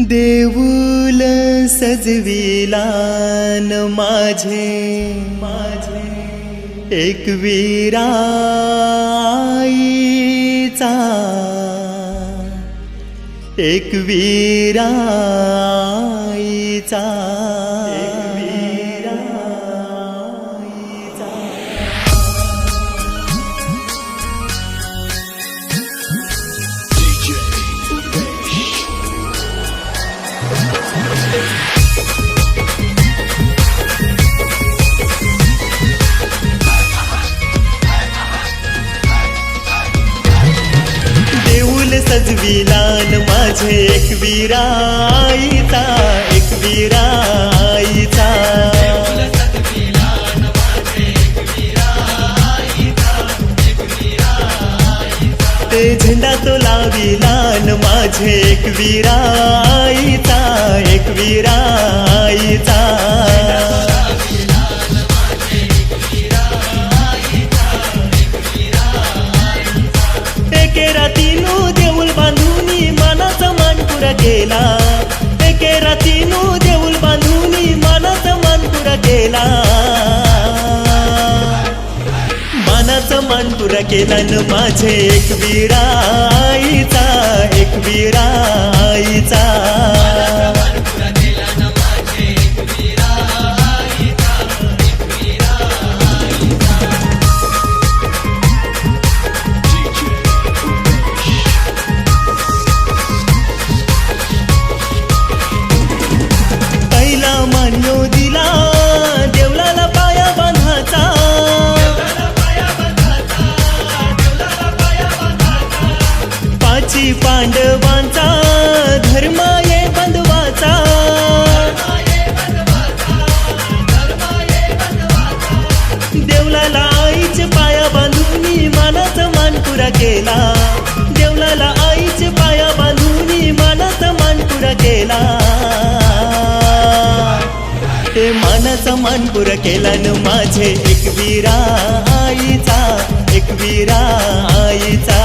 देऊल सजविलान माझे एक वीराईचा एक वीराईचा देऊल सजविलान माझे एक वीराईचा एक वीराईचा ते झेंडा तो लाविलान माझे एक वीराईचा एक वीराईचा एके रातीनु देऊळ बांधूनी मानाचा मानपुरा केला एके रातीनु देऊळ बांधूनी मानाचा मानपुरा केला मानाचा मानपुरा केला न माझे एक वीराईचा एक वीराईचा मान्यो दिला देवलाला पाया बांधाचा पाची पांडवांचा धर्म ये बंधवाचा देवलाला आईचे पाया बांधूनी मानाचा मानपुरा केला देवलाला आईचे पाया बांधूनी मानाचा मानपुरा केला ते मानाचा मानपुरा केला न माझे एक वीराईचा एक वीराईचा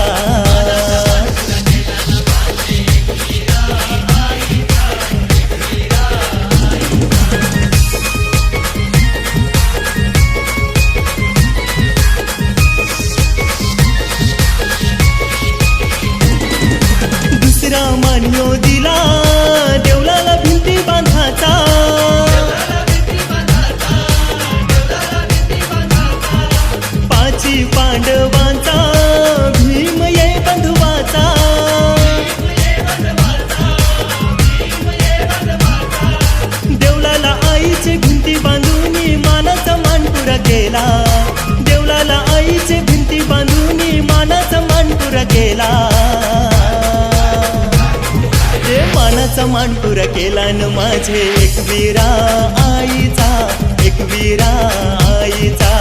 दुसरा मान्यो दिला देवलाला भिंती बांधाचा पाची पांडवांचा भीम ये बंधुवाचा देवलाला आईचे भिंती बांधूनी मानाचा मानपुरा केला देवलाला आईचे भिंती बांधूनी मानाचा मानपुरा केला ते मानाचा मानपुरा केला न माझे एक वीराईचा एक वीराईचा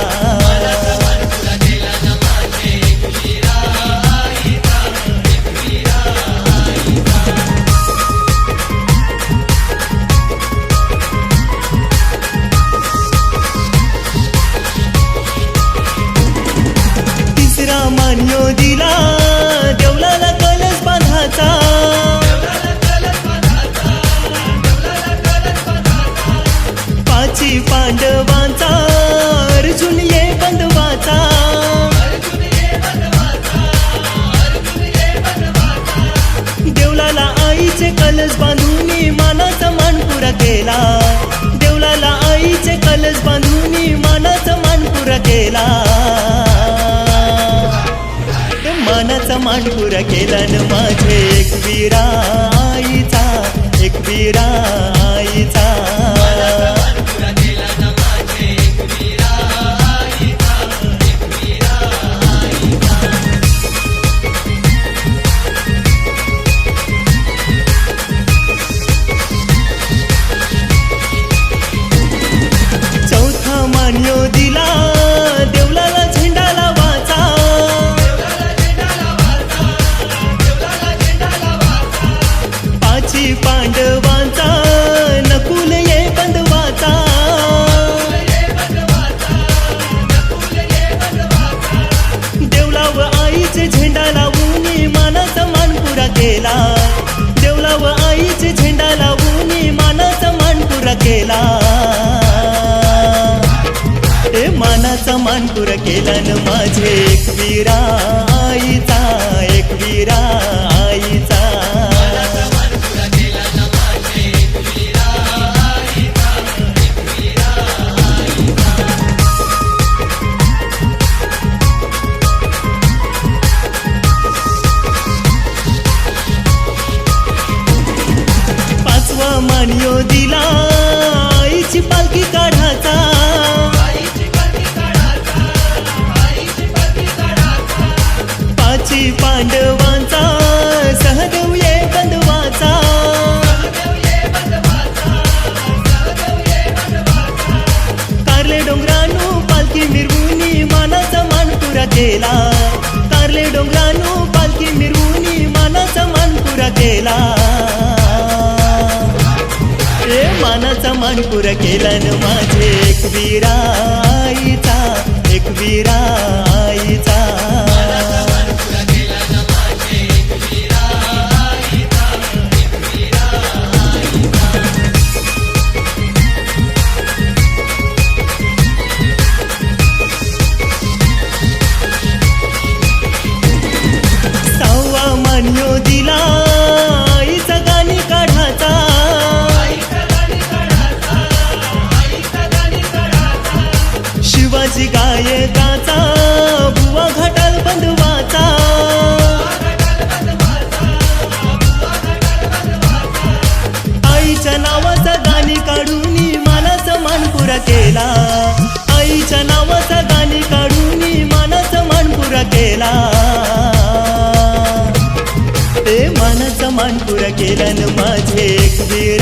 तिसरा मान्यो दिला देवलाला कलश बांधाचा पाची पांडवांचा अर्जुन ये बंधवाचा देवलाला आईचे कलश बांधूनी मानाचा मानपुरा केला देवलाला आईचे कलश बांधूनी मानाचा मानपुरा केला मानाचा मानपुरा केला न माझे एक वीराईचा एक वीराईचा चौथा मान्यो दिला देवलाला झेंडा लावाचा पाची पांडवांचा नकुल ये केला, ए मानाचा मानपुरा केला न माझे एकवीरा आईचा, एकवीरा आईचा. पाचवा मानियो दिला आईची पालखी काढाचा, पाची पांडवांचा सहदेव ये बंधवाचा, कारले डोंगरानू पालखी मिरवुनी मानाचा मानपुरा केला, कारले डोंगरानू पालखी मिरवुनी मानाचा मानपुरा केला, ए मानाचा मानपुरा केला न माझे एकवीरा आईचा, एकवीरा आईचा. सहावा मानियो दिला आईचा गाणी काढाचा, शिवाजी गायकाचा बुवा घाटाल बंधवाचा, आईच्या नावाचा गाणी काढूनी मानाचा मानपुरा केला, आईच्या नावाचा गाणी काढूनी मानाचा मानपुरा केला, ए मानाचा मानपुरा केला न माझे एकवीरा